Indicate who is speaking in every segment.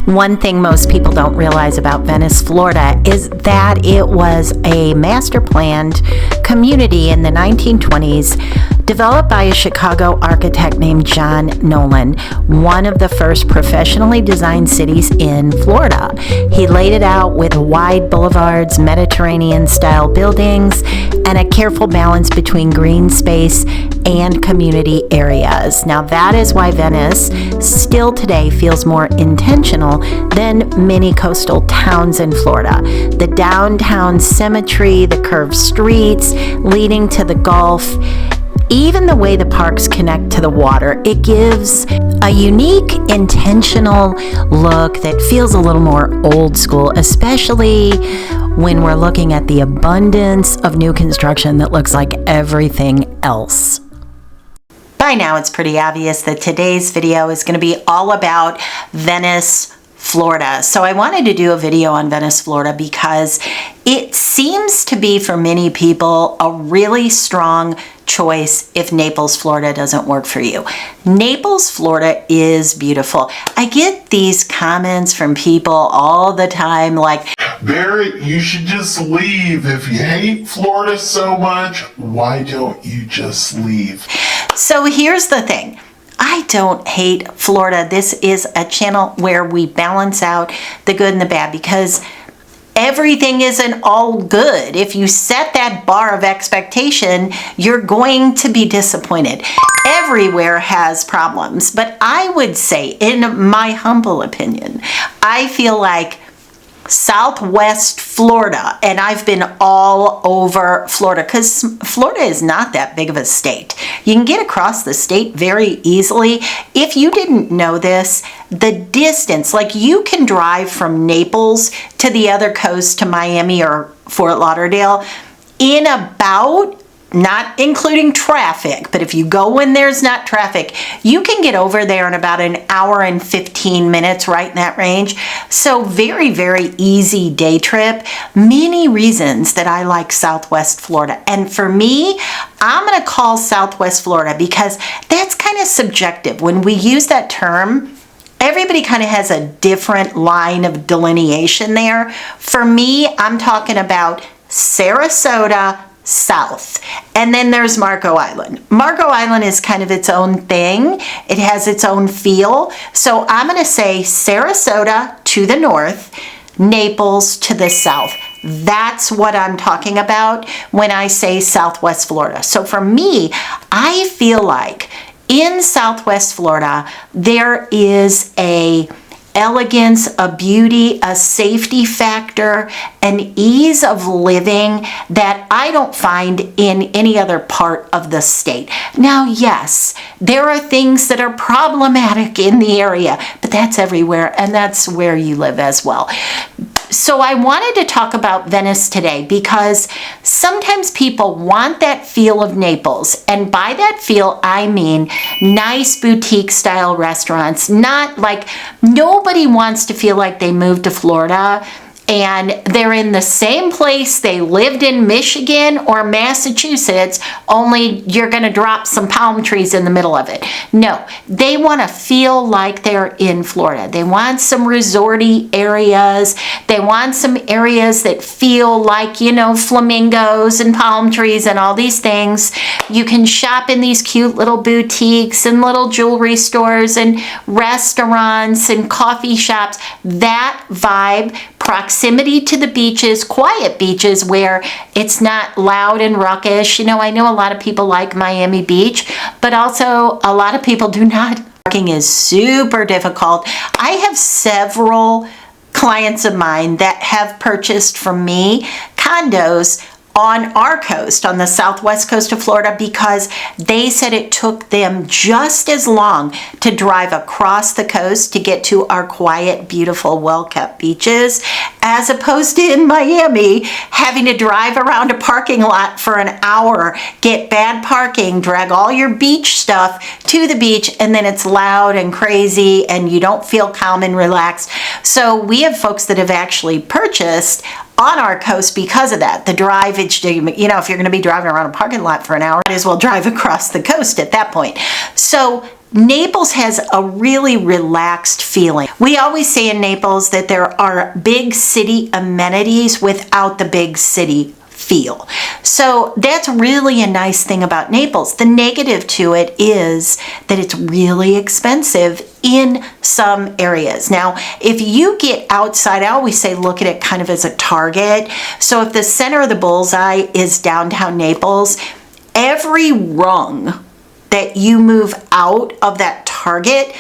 Speaker 1: One thing most people don't realize about Venice, Florida is that it was a master planned community in the 1920s developed by a Chicago architect named John Nolan, one of the first professionally designed cities in Florida. He laid it out with wide boulevards, Mediterranean-style buildings, and a careful balance between green space and community areas. Now that is why Venice still today feels more intentional than many coastal towns in Florida. The downtown symmetry, the curved streets leading to the Gulf, even the way the parks connect to the water, it gives a unique, intentional look that feels a little more old school, especially when we're looking at the abundance of new construction that looks like everything else. By now, it's pretty obvious that today's video is going to be all about Venice, Florida. So I wanted to do a video on Venice, Florida because it seems to be for many people a really strong choice if Naples, Florida doesn't work for you. Naples, Florida is beautiful. I get these comments from people all the time like,
Speaker 2: Barrett, you should just leave. If you hate Florida so much, why don't you just leave?
Speaker 1: So here's the thing. I don't hate Florida. This is a channel where we balance out the good and the bad because everything isn't all good. If you set that bar of expectation, you're going to be disappointed. Everywhere has problems, but I would say, in my humble opinion, I feel like Southwest Florida, and I've been all over Florida because Florida is not that big of a state. You can get across the state very easily. If you didn't know this, the distance, like you can drive from Naples to the other coast to Miami or Fort Lauderdale in about, not including traffic, but if you go when there's not traffic, you can get over there in about an hour and 15 minutes, right in that range. So very, very easy day trip. Many reasons that I like Southwest Florida. And for me, I'm going to call Southwest Florida because that's kind of subjective. When we use that term, everybody kind of has a different line of delineation there. For me, I'm talking about Sarasota, south. And then there's Marco Island. Marco Island is kind of its own thing. It has its own feel. So I'm going to say Sarasota to the north, Naples to the south. That's what I'm talking about when I say Southwest Florida. So for me, I feel like in Southwest Florida, there is a elegance, a beauty, a safety factor, an ease of living that I don't find in any other part of the state. Now, yes, there are things that are problematic in the area, but that's everywhere, and that's where you live as well. So I wanted to talk about Venice today because sometimes people want that feel of Naples. And by that feel, I mean nice boutique style restaurants, not like nobody wants to feel like they moved to Florida and they're in the same place they lived in Michigan or Massachusetts, only you're going to drop some palm trees in the middle of it. No, they want to feel like they're in Florida. They want some resorty areas. They want some areas that feel like, you know, flamingos and palm trees and all these things. You can shop in these cute little boutiques and little jewelry stores and restaurants and coffee shops. That vibe, proximity to the beaches, quiet beaches where it's not loud and ruckish. You know, I know a lot of people like Miami Beach, but also a lot of people do not. Parking is super difficult. I have several clients of mine that have purchased from me condos on our coast, on the southwest coast of Florida, because they said it took them just as long to drive across the coast to get to our quiet, beautiful, well-kept beaches, as opposed to in Miami, having to drive around a parking lot for an hour, get bad parking, drag all your beach stuff to the beach, and then it's loud and crazy and you don't feel calm and relaxed. So we have folks that have actually purchased on our coast because of that. The drive, it's, you know, if you're going to be driving around a parking lot for an hour, might as well drive across the coast at that point. So Naples has a really relaxed feeling. We always say in Naples that there are big city amenities without the big city feel. So that's really a nice thing about Naples. The negative to it is that it's really expensive in some areas. Now, if you get outside, I always say look at it kind of as a target. So if the center of the bullseye is downtown Naples, every rung that you move out of that target,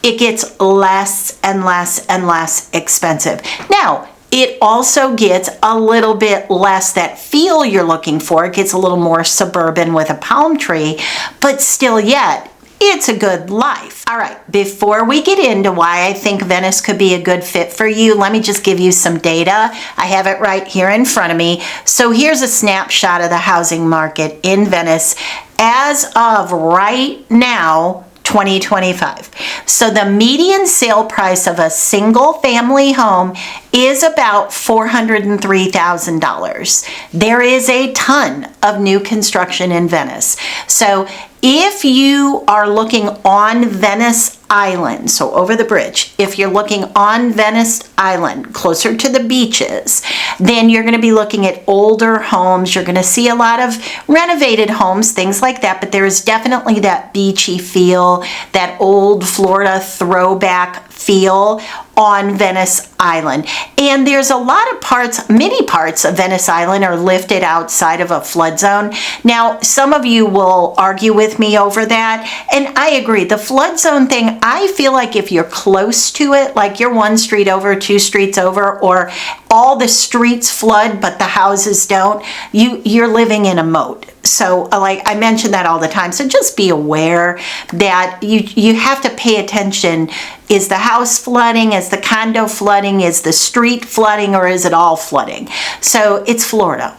Speaker 1: it gets less and less and less expensive. Now, it also gets a little bit less that feel you're looking for. It gets a little more suburban with a palm tree, but still yet, it's a good life. All right, before we get into why I think Venice could be a good fit for you, let me just give you some data. I have it right here in front of me. So here's a snapshot of the housing market in Venice as of right now, 2025. So the median sale price of a single family home is about $403,000. There is a ton of new construction in Venice. So if you are looking on Venice Island, so over the bridge, if you're looking on Venice Island, closer to the beaches, then you're going to be looking at older homes. You're going to see a lot of renovated homes, things like that, but there is definitely that beachy feel, that old Florida throwback feel on Venice Island. And there's a lot of parts, many parts of Venice Island are lifted outside of a flood zone. Now, some of you will argue with me over that, and I agree. The flood zone thing, I feel like if you're close to it, like you're one street over, two streets over, or all the streets flood but the houses don't, you're living in a moat. So like I mention that all the time. So just be aware that you have to pay attention. Is the house flooding? Is the condo flooding? Is the street flooding? Or is it all flooding? So it's Florida.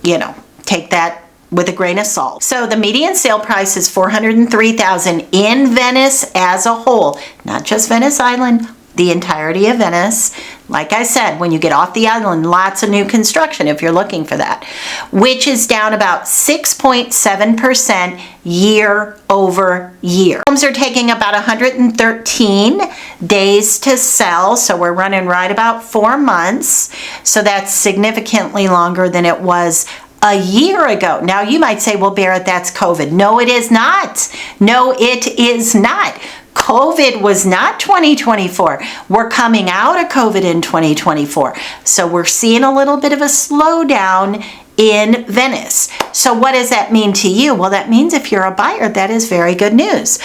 Speaker 1: You know, take that with a grain of salt. So the median sale price is $403,000 in Venice as a whole, not just Venice Island, the entirety of Venice. Like I said, when you get off the island, lots of new construction if you're looking for that, which is down about 6.7% year over year. Homes are taking about 113 days to sell, so we're running right about 4 months. So that's significantly longer than it was a year ago. Now you might say, well, Barrett, that's COVID. No, it is not. No, it is not. COVID was not 2024. We're coming out of COVID in 2024. So we're seeing a little bit of a slowdown in Venice. So what does that mean to you? Well, that means if you're a buyer, that is very good news.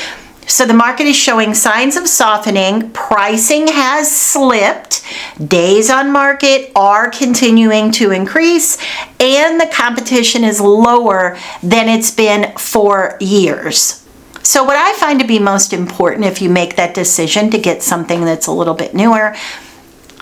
Speaker 1: So the market is showing signs of softening. Pricing has slipped. Days on market are continuing to increase, and the competition is lower than it's been for years. So what I find to be most important if you make that decision to get something that's a little bit newer,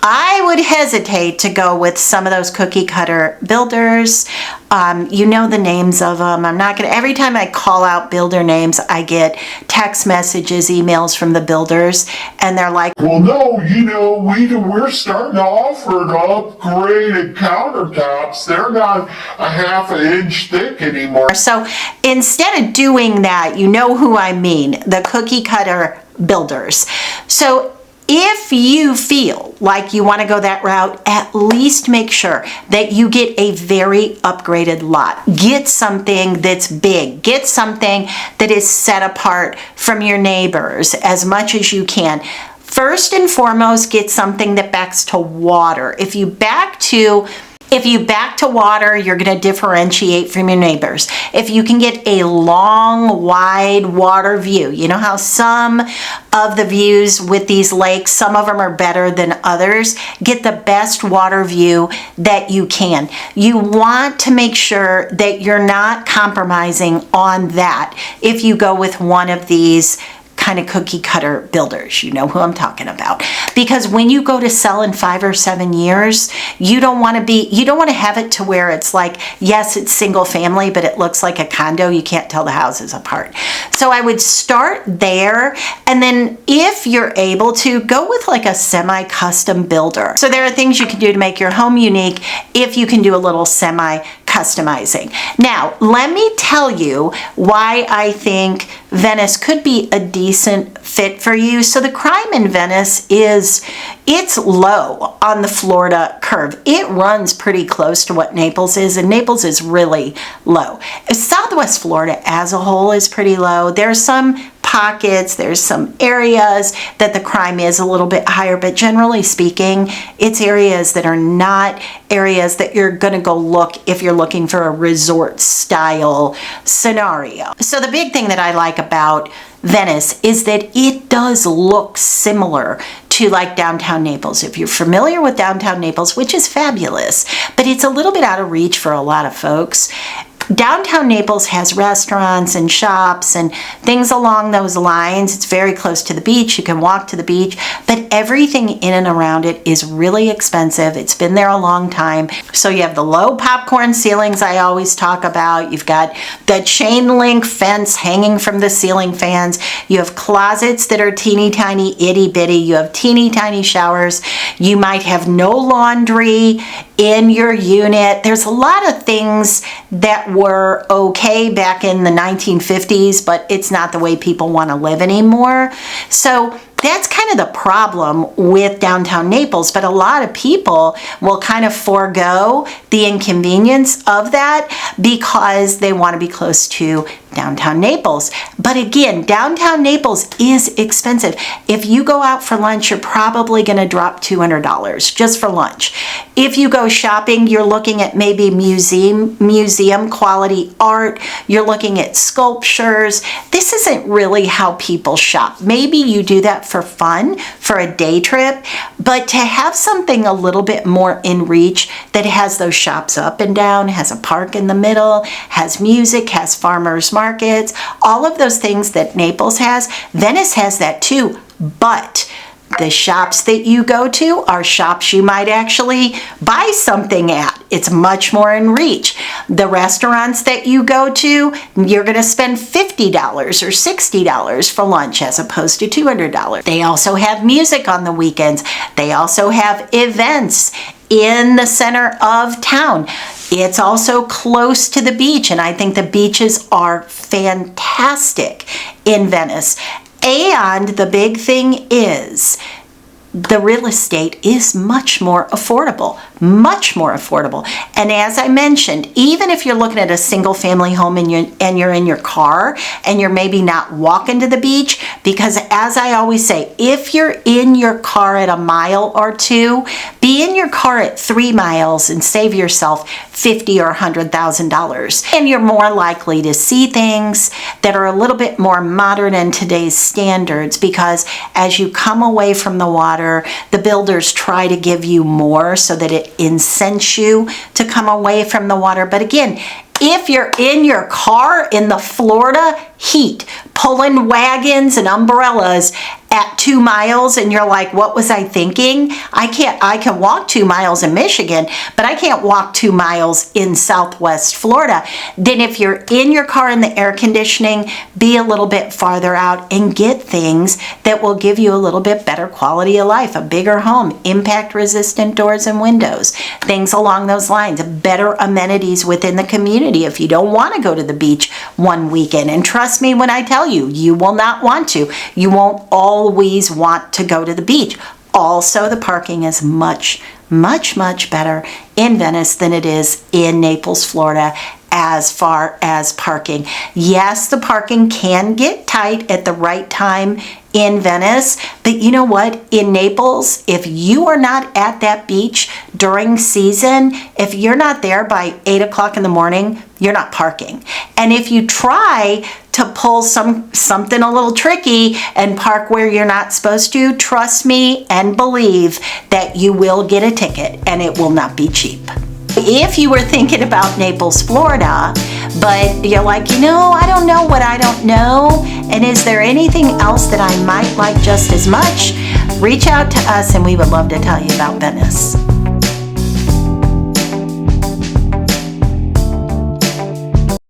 Speaker 1: I would hesitate to go with some of those cookie cutter builders. You know the names of them. I'm not going to, every time I call out builder names, I get text messages, emails from the builders, and they're like,
Speaker 2: well, no, we're starting to offer upgraded countertops. They're not a half an inch thick anymore.
Speaker 1: So instead of doing that, you know who I mean, the cookie cutter builders. So if you feel like you want to go that route, at least make sure that you get a very upgraded lot. Get something that's big. Get something that is set apart from your neighbors as much as you can. First and foremost, get something that backs to water. If you back to water, you're going to differentiate from your neighbors. If you can get a long, wide water view, you know how some of the views with these lakes, some of them are better than others, get the best water view that you can. You want to make sure that you're not compromising on that if you go with one of these kind of cookie cutter builders. You know who I'm talking about. Because when you go to sell in 5 or 7 years, you don't want to have it to where it's like, yes, it's single family, but it looks like a condo. You can't tell the houses apart. So I would start there. And then if you're able to, go with like a semi-custom builder. So there are things you can do to make your home unique if you can do a little semi-custom customizing. Now, let me tell you why I think Venice could be a decent fit for you. So the crime in Venice it's low on the Florida curve. It runs pretty close to what Naples is, and Naples is really low. Southwest Florida as a whole is pretty low. There's some pockets, there's some areas that the crime is a little bit higher, but generally speaking, it's areas that are not areas that you're gonna go look if you're looking for a resort style scenario. So the big thing that I like about Venice is that it does look similar to like downtown Naples. If you're familiar with downtown Naples, which is fabulous, but it's a little bit out of reach for a lot of folks. Downtown Naples has restaurants and shops and things along those lines. It's very close to the beach. You can walk to the beach, but everything in and around it is really expensive. It's been there a long time. So you have the low popcorn ceilings I always talk about. You've got the chain link fence hanging from the ceiling fans. You have closets that are teeny tiny, itty bitty. You have teeny tiny showers. You might have no laundry in your unit. There's a lot of things that were okay back in the 1950s, but it's not the way people want to live anymore. So that's kind of the problem with downtown Naples, but a lot of people will kind of forego the inconvenience of that because they want to be close to downtown Naples. But again, downtown Naples is expensive. If you go out for lunch, you're probably going to drop $200 just for lunch. If you go shopping, you're looking at maybe museum quality art. You're looking at sculptures. This isn't really how people shop. Maybe you do that for fun, for a day trip, but to have something a little bit more in reach that has those shops up and down, has a park in the middle, has music, has farmers markets, all of those things that Naples has, Venice has that too, but the shops that you go to are shops you might actually buy something at. It's much more in reach. The restaurants that you go to, you're going to spend $50 or $60 for lunch as opposed to $200. They also have music on the weekends. They also have events in the center of town. It's also close to the beach, and I think the beaches are fantastic in Venice. And the big thing is the real estate is much more affordable. And as I mentioned, even if you're looking at a single family home and you're in your car and you're maybe not walking to the beach, because as I always say, if you're in your car at a mile or two, be in your car at 3 miles and save yourself $50,000 or $100,000. And you're more likely to see things that are a little bit more modern in today's standards, because as you come away from the water, the builders try to give you more so that it incents you to come away from the water. But again, if you're in your car in the Florida heat, pulling wagons and umbrellas at 2 miles, and you're like, what was I thinking? I can walk 2 miles in Michigan, but I can't walk 2 miles in Southwest Florida. Then if you're in your car in the air conditioning, be a little bit farther out and get things that will give you a little bit better quality of life, a bigger home, impact resistant doors and windows, things along those lines, better amenities within the community if you don't want to go to the beach one weekend. And trust me when I tell you, you will not want to. You won't always want to go to the beach. Also, the parking is much better in Venice than it is in Naples, Florida, as far as parking. Yes, the parking can get tight at the right time in Venice, but you know what? In Naples, if you are not at that beach during season, if you're not there by 8 o'clock in the morning, you're not parking. And if you try to pull something a little tricky and park where you're not supposed to, trust me and believe that you will get a ticket, and it will not be cheap. If you were thinking about Naples, Florida, but you're like, I don't know what I don't know, and is there anything else that I might like just as much? Reach out to us and we would love to tell you about Venice.